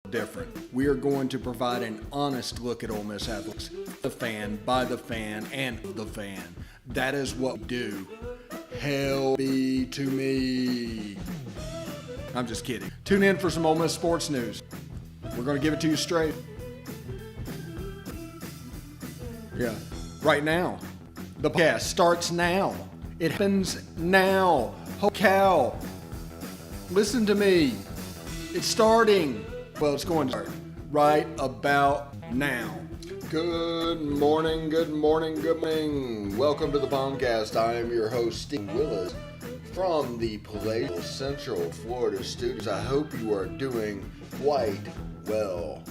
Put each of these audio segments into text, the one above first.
different. We are going to provide an honest look at Ole Miss athletics, the fan, by the fan, and the fan. That is what we do. Hell be to me. I'm just kidding. Tune in for some Ole Miss sports news. We're going to give it to you straight. Yeah, right now. The podcast starts now. It happens now. Holy cow. Listen to me. It's starting. Well, it's going to start right about now. Good morning, good morning, good morning. Welcome to the POMcast. I am your host, Steve Willis, from the Palatial Central Florida studios. I hope you are doing quite well.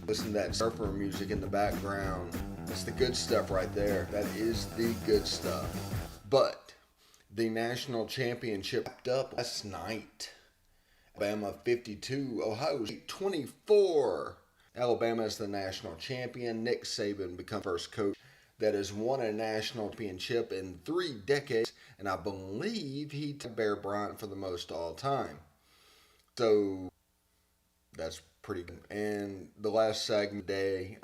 Listen to that surfer music in the background. That's the good stuff right there. That is the good stuff. But the national championship wrapped up last night. Alabama 52, Ohio State 24. Alabama is the national champion. Nick Saban becomes the first coach that has won a national championship in 3 decades. And I believe he took Bear Bryant for the most all time. So that's pretty good. And the last segment today,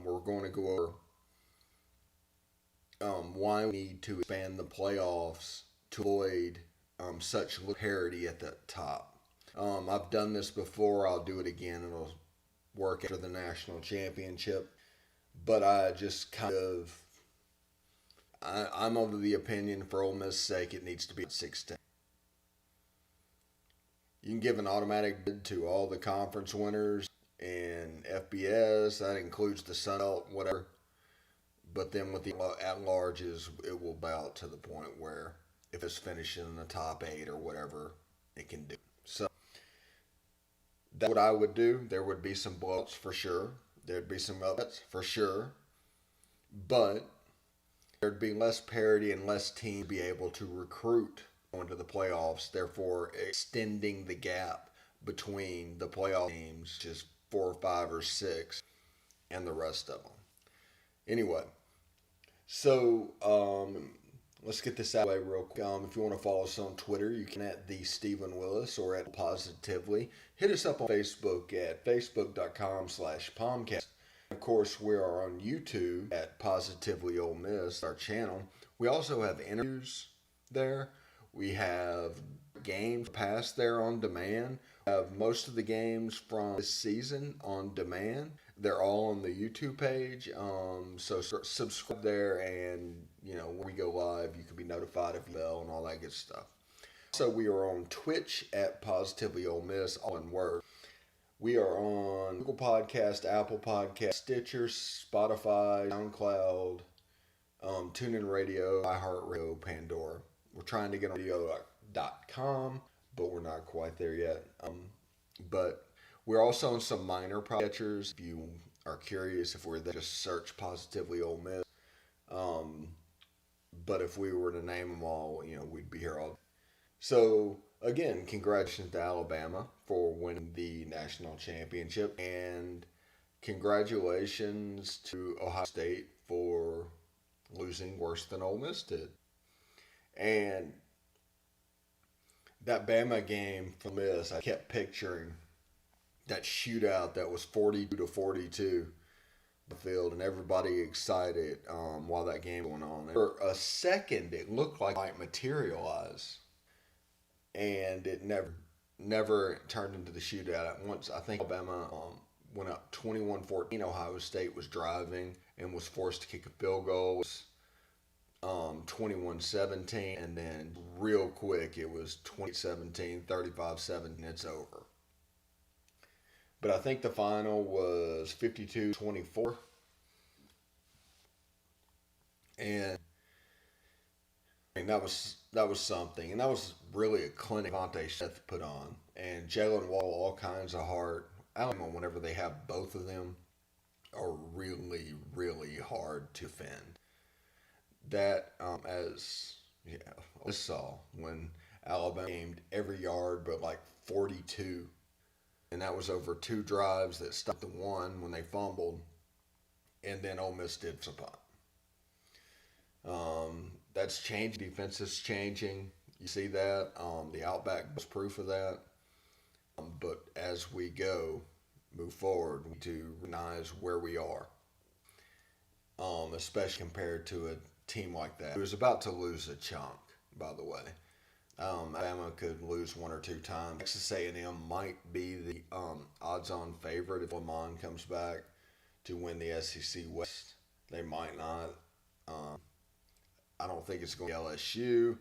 we're going to go over why we need to expand the playoffs to avoid such little parity at the top. I've done this before. I'll do it again. It'll work after the national championship. But I just I'm of the opinion, for Ole Miss' sake, it needs to be 16. You can give an automatic bid to all the conference winners in FBS. That includes the Sun Belt, whatever. But then with the at-larges, it will bow to the point where if it's finishing in the top 8 or whatever, it can do. So that's what I would do. There would be some blowouts for sure. There'd be some upsets for sure. But there'd be less parity and less teams be able to recruit going to the playoffs, therefore extending the gap between the playoff teams, just 4 or 5 or 6, and the rest of them. Anyway, so let's get this out of the way real quick. If you want to follow us on Twitter, you can at the Stephen Willis or at Positively. Hit us up on Facebook at facebook.com/POMcast. Of course, we are on YouTube at Positively Ole Miss, our channel. We also have interviews there. We have games passed there on demand. We have most of the games from this season on demand. They're all on the YouTube page. So subscribe there, and when we go live, you can be notified of the bell and all that good stuff. So we are on Twitch at Positively Ole Miss, all in word. We are on Google Podcast, Apple Podcast, Stitcher, Spotify, SoundCloud, TuneIn Radio, iHeartRadio, Pandora. We're trying to get on radio.com, but we're not quite there yet. But we're also on some minor podcatchers. If you are curious if we're there, just search Positively Ole Miss. But if we were to name them all, we'd be here all day. So, again, congratulations to Alabama for winning the national championship. And congratulations to Ohio State for losing worse than Ole Miss did. And that Bama game for Miss, I kept picturing that shootout that was 42-42 the field, and everybody excited while that game went on. And for a second, it looked like it might materialize, and it never turned into the shootout. Once I think Alabama went up 21-14. Ohio State was driving and was forced to kick a field goal. It was 21-17, and then real quick it was 20-17, 35-7, and it's over. But I think the final was 52-24. And that was something. And that was really a clinic Vontae Smith put on. And Jalen Wall, all kinds of heart. Alabama, whenever they have both of them, are really, really hard to defend. That, as I saw when Alabama aimed every yard but like 42. And that was over 2 drives that stopped the one when they fumbled. And then Ole Miss did some punt. That's changed. Defense is changing. You see that. The Outback was proof of that. But as we move forward, we need to recognize where we are, especially compared to a team like that. It was about to lose a chunk, by the way. Alabama could lose one or two times. Texas A&M might be the odds-on favorite if Lamont comes back to win the SEC West. They might not. I don't think it's going to be LSU.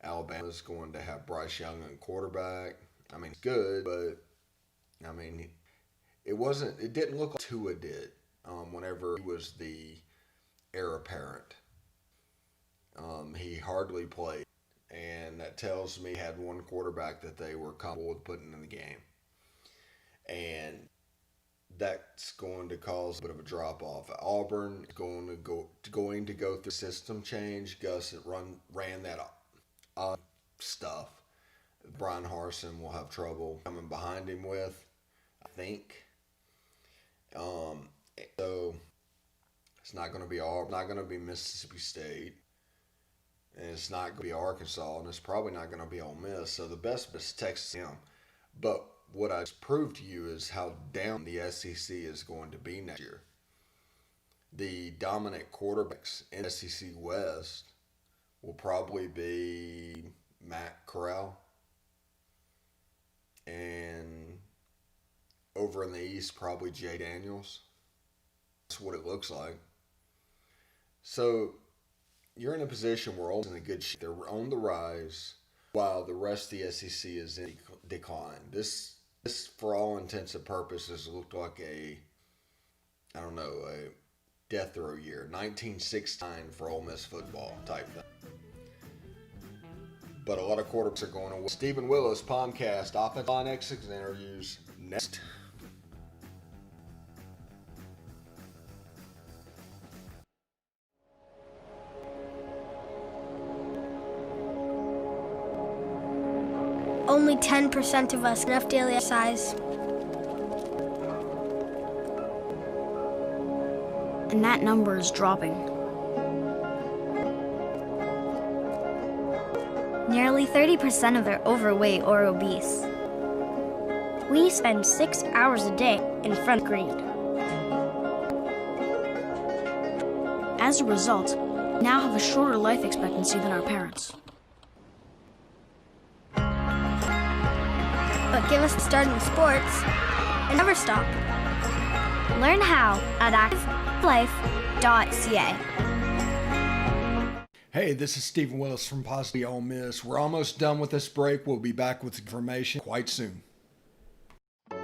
Alabama's going to have Bryce Young on quarterback. I mean, it's good, but I mean, it wasn't. It didn't look like Tua did whenever he was the heir apparent. He hardly played, and that tells me he had one quarterback that they were comfortable with putting in the game, and that's going to cause a bit of a drop off. Auburn is going to go through system change. Gus ran that stuff. Brian Harsin will have trouble coming behind him with, I think. So it's not going to be Auburn, not going to be Mississippi State, and it's not going to be Arkansas, and it's probably not going to be Ole Miss. So the best is Texas A&M. But what I just proved to you is how down the SEC is going to be next year. The dominant quarterbacks in the SEC West will probably be Matt Corral, and over in the East, probably Jay Daniels. That's what it looks like. So you're in a position where Ole Miss in a good shape. They're on the rise while the rest of the SEC is in decline. This, for all intents and purposes, looked like a death row year, 1969 for Ole Miss football type thing. But a lot of quarterbacks are going away. Stephen Willis, POMcast, offensive line exits and interviews next. Only 10% of us enough daily exercise. And that number is dropping. Nearly 30% of them are overweight or obese. We spend 6 hours a day in front of the screen. As a result, we now have a shorter life expectancy than our parents. But give us a start in sports and never stop. Learn how at activelife.ca. Hey, this is Stephen Willis from Positively Ole Miss. We're almost done with this break. We'll be back with information quite soon.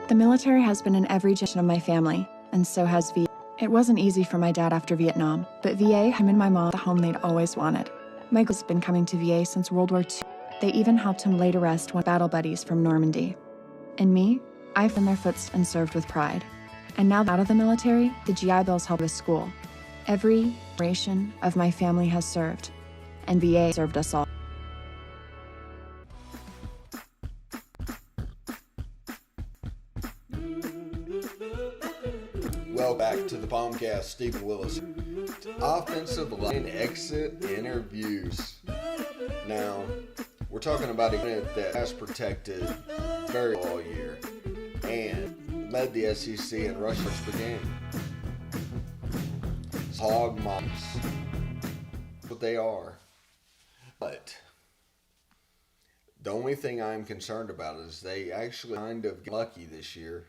The military has been in every generation of my family, and so has VA. It wasn't easy for my dad after Vietnam, but VA, him and my mom, the home they'd always wanted. Michael's been coming to VA since World War II. They even helped him lay to rest one battle buddies from Normandy. And me, I've been their footsteps and served with pride. And now out of the military, the GI Bills help with school. Every generation of my family has served, and VA served us all. Well, back to the POMcast, Stephen Willis. Offensive line exit interviews. Now, we're talking about a unit that has protected very well all year and led the SEC in rushing per game. It's hog moms. What they are. But the only thing I'm concerned about is they actually kind of got lucky this year.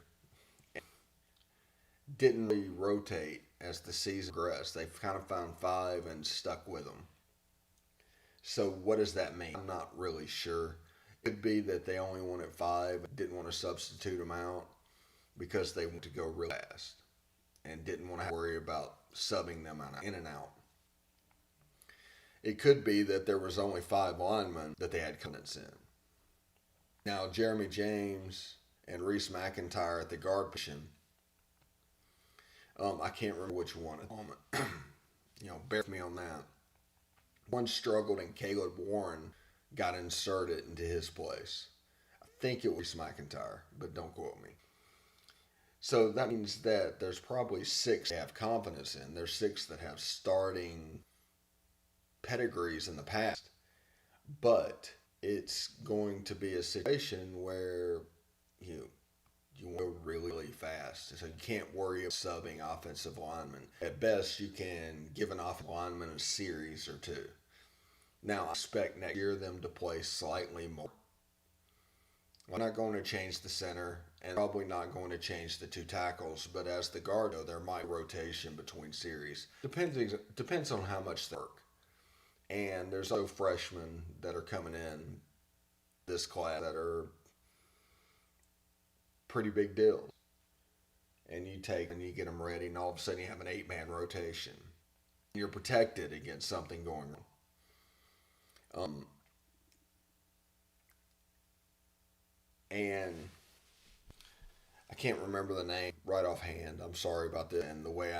Didn't really rotate as the season progressed. They've kind of found 5 and stuck with them. So what does that mean? I'm not really sure. It could be that they only wanted 5, didn't want to substitute them out because they want to go real fast and didn't want to worry about subbing them in and out. It could be that there was only 5 linemen that they had confidence in. Now, Jeremy James and Reese McIntyre at the guard position, I can't remember which one at the moment. Bear with me on that. One struggled and Caleb Warren got inserted into his place. I think it was McIntyre, but don't quote me. So that means that there's probably 6 they have confidence in. There's 6 that have starting pedigrees in the past. But it's going to be a situation where you you want to go really, really fast. So you can't worry about subbing offensive linemen. At best, you can give an offensive lineman a series or two. Now, I expect next year them to play slightly more. We're not going to change the center and probably not going to change the two tackles, but as the guard, though, there might be rotation between series. Depends on how much they work. And there's also freshmen that are coming in this class that are pretty big deals. And you take and you get them ready, and all of a sudden you have an 8-man rotation. You're protected against something going wrong. And I can't remember the name right offhand. I'm sorry about this. And the way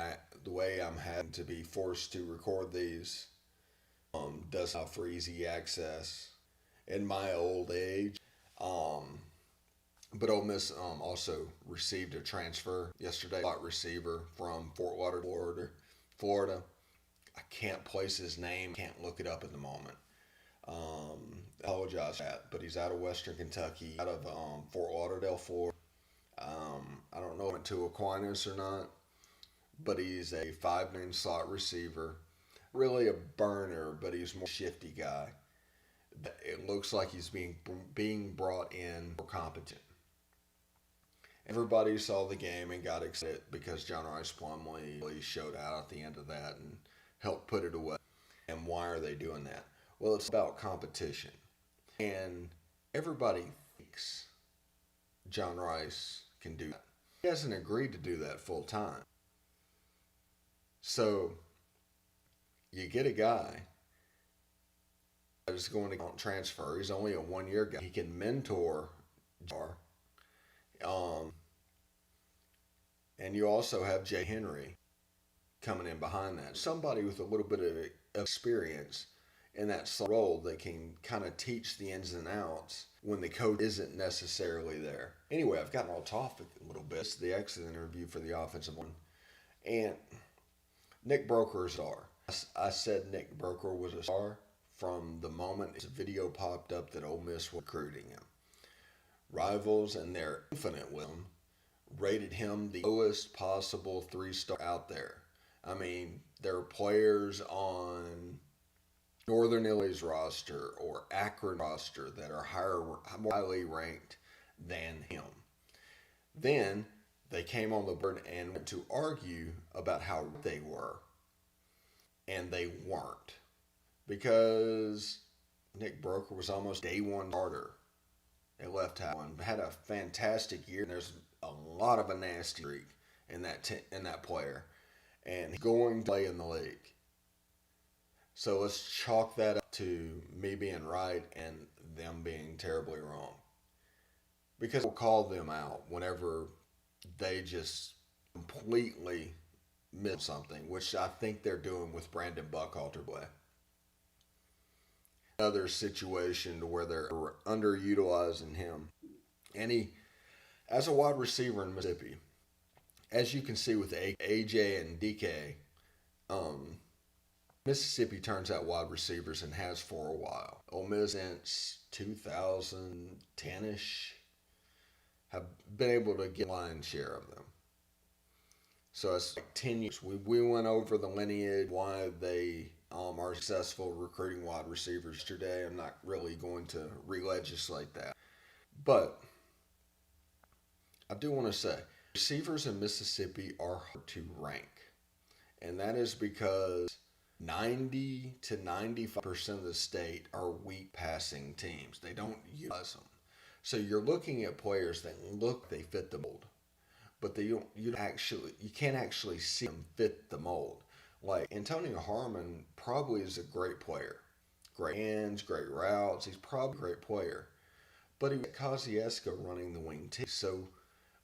I'm having to be forced to record these does not for easy access in my old age. But Ole Miss also received a transfer yesterday, slot receiver from Fort Lauderdale, Florida. I can't place his name, can't look it up at the moment. Apologize for that, but he's out of Western Kentucky, out of Fort Lauderdale, Florida. I don't know if he went to Aquinas or not, but he's a 5'9" slot receiver. Really a burner, but he's more shifty guy. It looks like he's being brought in for competent. Everybody saw the game and got excited because John Rice Plumlee showed out at the end of that and helped put it away. And why are they doing that? Well, it's about competition. And everybody thinks John Rice can do that. He hasn't agreed to do that full time. So you get a guy that is going to transfer. He's only a 1-year guy. He can mentor Jar. And you also have Jay Henry coming in behind that. Somebody with a little bit of experience in that role that can kind of teach the ins and outs when the coach isn't necessarily there. Anyway, I've gotten off topic a little bit. It's the exit interview for the offensive one. And Nick Broker is a star. I said Nick Broker was a star from the moment his video popped up that Ole Miss was recruiting him. Rivals and their infinite wisdom rated him the lowest possible 3-star out there. I mean, there are players on Northern Illinois roster or Akron roster that are more highly ranked than him. Then they came on the board and went to argue about how they were, and they weren't, because Nick Broker was almost day one starter at left tackle and had a fantastic year. And there's a lot of a nasty streak in that player, and he's going to play in the league. So let's chalk that up to me being right and them being terribly wrong, because we'll call them out whenever they just completely miss something, which I think they're doing with Brandon Buckhalter play. Another situation to where they're underutilizing him. And he, as a wide receiver in Mississippi, as you can see with AJ and DK, Mississippi turns out wide receivers and has for a while. Ole Miss since 2010-ish have been able to get a lion's share of them. So it's like 10 years. We went over the lineage, why they are successful recruiting wide receivers today. I'm not really going to re-legislate that. But I do want to say, receivers in Mississippi are hard to rank. And that is because 90 to 95% of the state are weak passing teams. They don't utilize them. So you're looking at players that look they fit the mold, but you can't actually see them fit the mold. Like Antonio Harmon probably is a great player. Great hands, great routes. He's probably a great player. But he was Kosciuszko running the wing too. So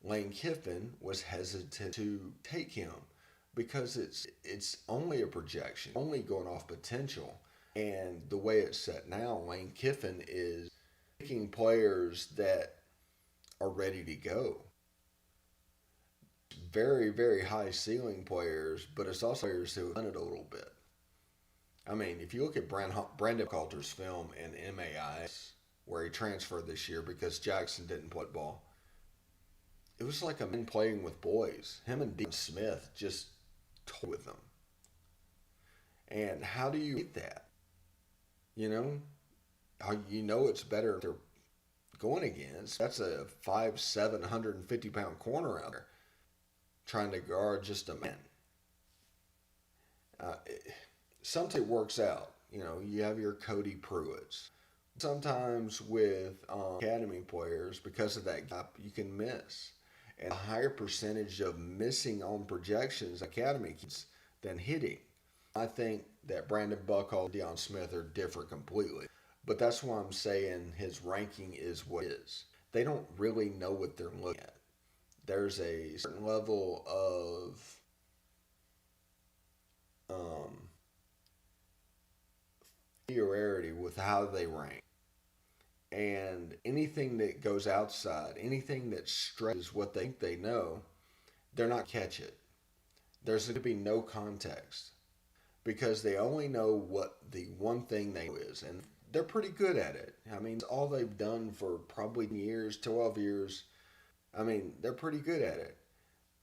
Lane Kiffin was hesitant to take him because it's only a projection, only going off potential. And the way it's set now, Lane Kiffin is picking players that are ready to go. Very, very high ceiling players, but it's also players who have done it a little bit. I mean, if you look at Brandon Coulter's film in MAIS, where he transferred this year because Jackson didn't play ball, it was like a man playing with boys. Him and Dean Smith just toyed with them. And how do you eat that? You know, you know it's better if they're going against. That's a 5'7", 150-pound corner out there trying to guard just a man. Sometimes it works out. You know, you have your Cody Pruitts. Sometimes with academy players, because of that gap, you can miss. And a higher percentage of missing on projections academy kids than hitting. I think that Brandon Buckle and Deion Smith are different completely. But that's why I'm saying his ranking is what it is. They don't really know what they're looking at. There's a certain level of familiarity with how they rank. And anything that goes outside, anything that stretches what they think they know, they're not catch it. There's going to be no context because they only know what the one thing they know is, and they're pretty good at it. I mean, it's all they've done for probably years, 12 years. I mean, they're pretty good at it.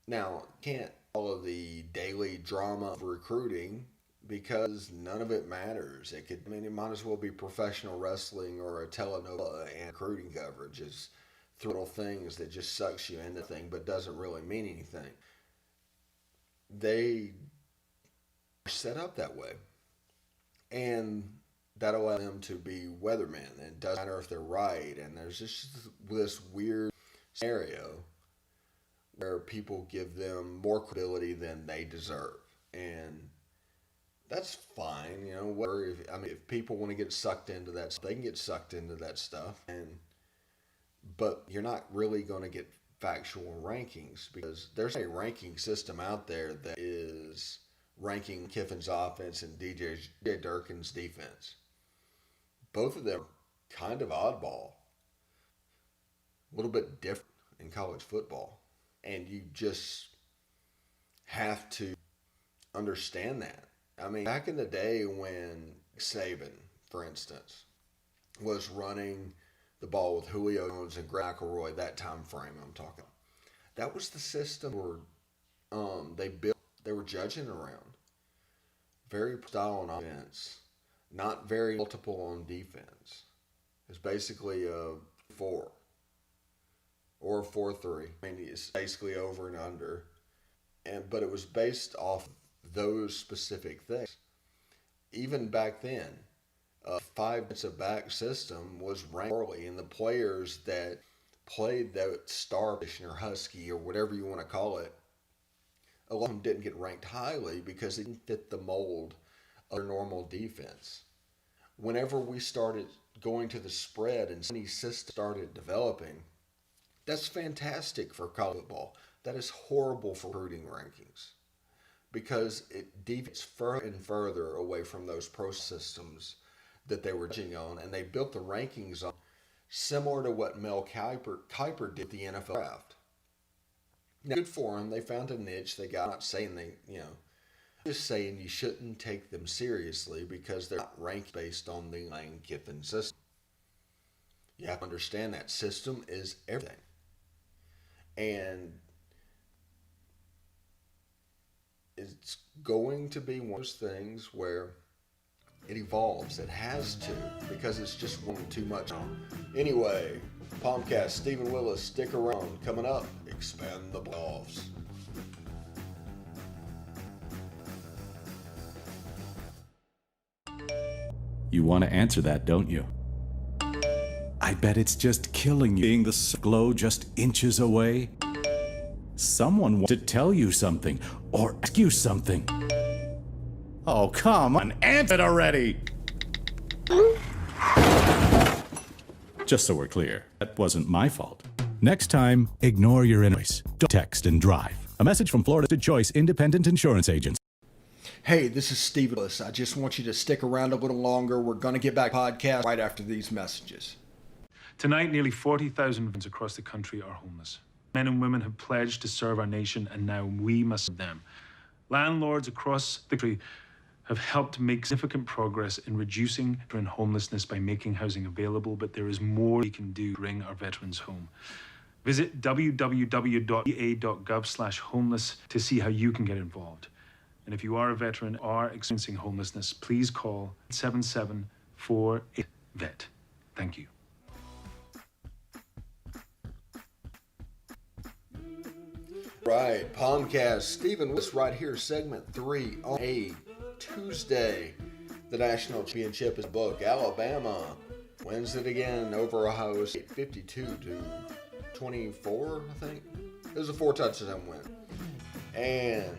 Now, can't follow the daily drama of recruiting because none of it matters. It might as well be professional wrestling or a telenovela, and recruiting coverage is little things that just sucks you into thing but doesn't really mean anything. They are set up that way. And that allows them to be weathermen. And it doesn't matter if they're right. And there's just this weird scenario where people give them more credibility than they deserve. And that's fine, you know. Whatever. If people want to get sucked into that, they can get sucked into that stuff. But you're not really going to get factual rankings because there's a ranking system out there that is ranking Kiffin's offense and DJ Durkin's defense. Both of them kind of oddball, a little bit different in college football, and you just have to understand that. I mean, back in the day when Saban, for instance, was running the ball with Julio Jones and Greg McElroy, that time frame I'm talking, that was the system where they were judging around. Very style on offense, not very multiple on defense. It's basically a 4 or a 4-3. I mean, it's basically over and under. But it was based off those specific things. Even back then, a 5 defensive back system was ranked early, and the players that played that star position or husky or whatever you want to call it, a lot of them didn't get ranked highly because they didn't fit the mold of their normal defense. Whenever we started going to the spread and many systems started developing, that's fantastic for college football. That is horrible for recruiting rankings because it deviates further and further away from those pro systems that they were judging on, and they built the rankings on similar to what Mel Kiper did at the NFL draft. Now, good for them. They found a niche. I'm not saying just saying you shouldn't take them seriously because they're not ranked based on the Lane Kiffin system. You have to understand that system is everything. And it's going to be one of those things where it evolves. It has to, because it's just going too much on. Anyway, POMcast, Stephen Willis, stick around. Coming up, expand the playoffs. You want to answer that, don't you? I bet it's just killing you, being the glow just inches away. Someone wants to tell you something or ask you something. Oh, come on, answer it already! Just so we're clear, that wasn't my fault. Next time, ignore your inner voice. Don't text and drive. A message from Florida Choice Independent Insurance Agents. Hey, this is Steve Willis. I just want you to stick around a little longer. We're going to get back to the podcast right after these messages. Tonight, nearly 40,000 veterans across the country are homeless. Men and women have pledged to serve our nation, and now we must serve them. Landlords across the country have helped make significant progress in reducing homelessness by making housing available, but there is more we can do to bring our veterans home. Visit www.va.gov/homeless to see how you can get involved. And if you are a veteran or experiencing homelessness, please call 877-48-VET. Thank you. Right, POMcast, Stephen Willis right here, segment 3 on a Tuesday. The national championship is booked. Alabama wins it again over Ohio State, 52-24, I think. It was a 4-touchdown win. And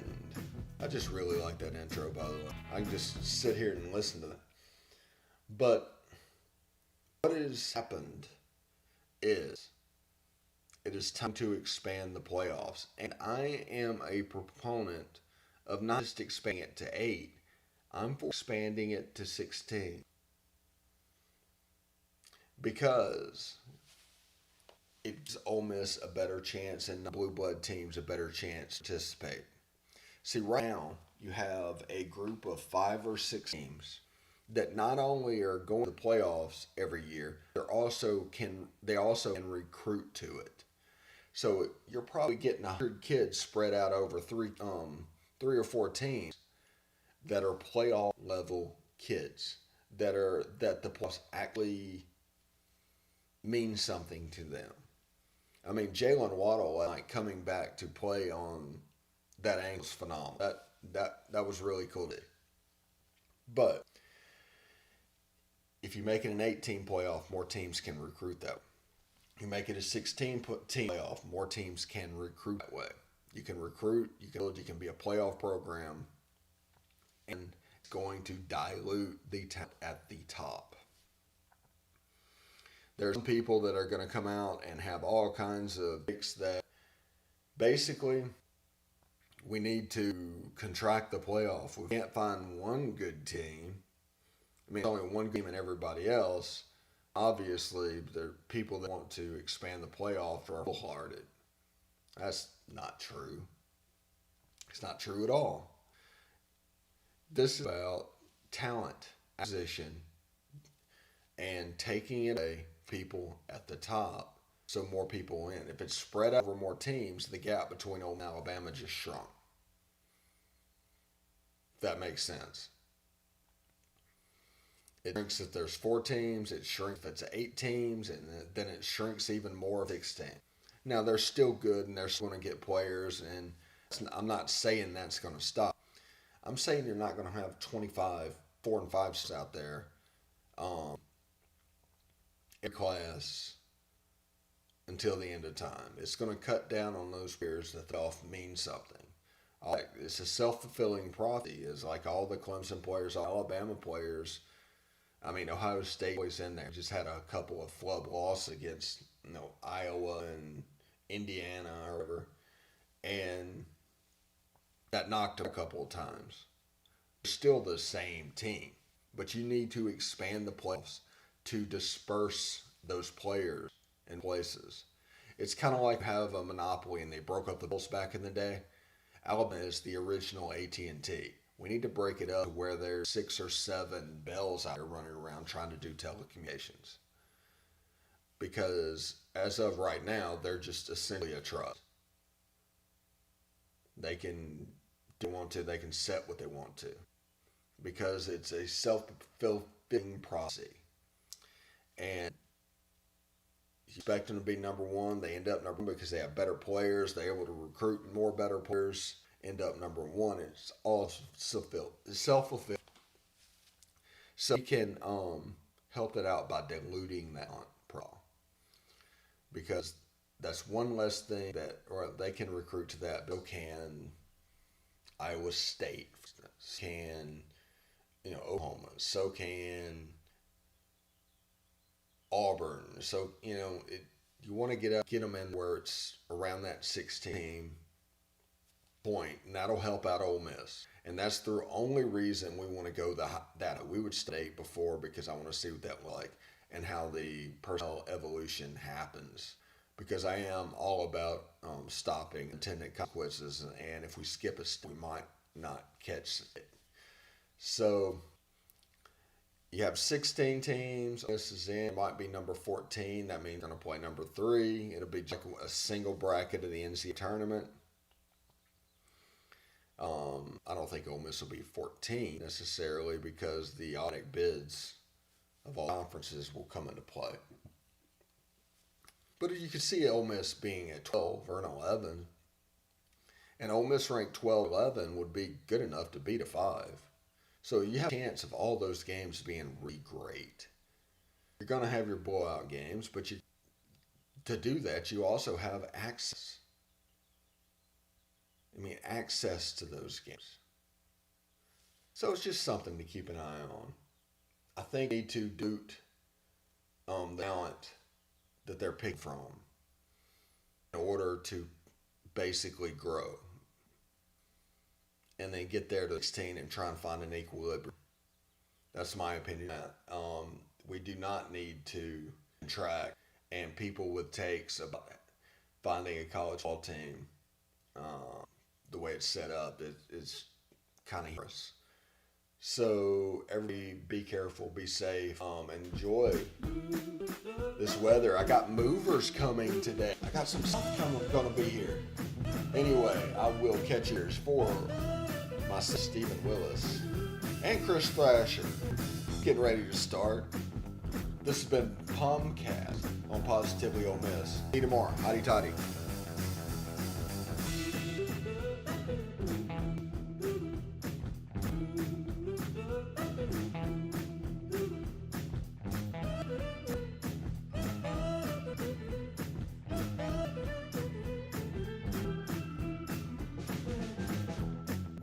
I just really like that intro, by the way. I can just sit here and listen to that. But what has happened is it is time to expand the playoffs. And I am a proponent of not just expanding it to 8. I'm for expanding it to 16. Because it gives Ole Miss a better chance and the blue blood teams a better chance to participate. See, right now, you have a group of 5 or 6 teams that not only are going to the playoffs every year, they also can recruit to it. So you're probably getting 100 kids spread out over 3 or 4 teams that are playoff level kids that the playoffs actually mean something to them. I mean, Jalen Waddle coming back to play on that angle is phenomenal. That was really cool. But if you make it an 18 playoff, more teams can recruit that way. You make it a 16 team playoff, more teams can recruit that way. You can recruit, you can be a playoff program, and it's going to dilute the talent at the top. There's some people that are going to come out and have all kinds of picks that basically we need to contract the playoff. We can't find one good team. I mean, only one game and everybody else. Obviously, there are people that want to expand the playoff are wholehearted. That's not true. It's not true at all. This is about talent acquisition and taking it away people at the top so more people in. If it's spread out over more teams, the gap between Ole Miss and Alabama just shrunk. If that makes sense. It shrinks if there's 4 teams, it shrinks if it's 8 teams, and then it shrinks even more if it's 16. Now, they're still good, and they're still going to get players, and I'm not saying that's going to stop. I'm saying you're not going to have 25 4 and 5s out there in class until the end of time. It's going to cut down on those players that off mean something. It's a self-fulfilling prophecy. It's like all the Clemson players, Alabama players. I mean, Ohio State was in there. Just had a couple of flub losses against Iowa and Indiana or whatever, and that knocked them a couple of times. They're still the same team, but you need to expand the playoffs to disperse those players in places. It's kind of like have a monopoly, and they broke up the Bills back in the day. Alabama is the original AT&T. We need to break it up to where there's 6 or 7 bells out there running around trying to do telecommunications. Because as of right now, they're just essentially a trust. They can do what they want to. They can set what they want to. Because it's a self-fulfilling prophecy. And you expect them to be number 1. They end up number 1 because they have better players. They're able to recruit more better players. End up number 1. It's all self-fulfilling. So you can help it out by diluting that problem. Because that's one less thing or they can recruit to that. So can Iowa State, can Oklahoma, so can Auburn. So you want to get them in where it's around that 16 point, and that'll help out Ole Miss. And that's the only reason we want to go that. We would stay before because I want to see what that was like and how the personnel evolution happens. Because I am all about stopping attendant consequences, and if we skip a step, we might not catch it. So You have 16 teams. This is in. It might be number 14. That means they're going to play number 3. It'll be like a single bracket of the NCAA tournament. I don't think Ole Miss will be 14 necessarily because the automatic bids of all conferences will come into play. But you could see Ole Miss being at 12 or an 11. And Ole Miss ranked 12, 11 would be good enough to beat a 5. So you have a chance of all those games being really great. You're going to have your blowout games, but to do that, you also have access. Access to those games. So it's just something to keep an eye on. I think they need to doot the talent that they're picking from in order to basically grow. And then get there to 16 and try and find an equilibrium. That's my opinion. We do not need to contract, and people with takes about finding a college football team, the way it's set up, it's kind of humorous. So be careful, be safe, enjoy this weather. I got movers coming today. I got some stuff going to be here. Anyway, I will catch yours for myself, Stephen Willis, and Chris Thrasher, getting ready to start. This has been POMcast on Positively Ole Miss. See you tomorrow. Hotty toddy.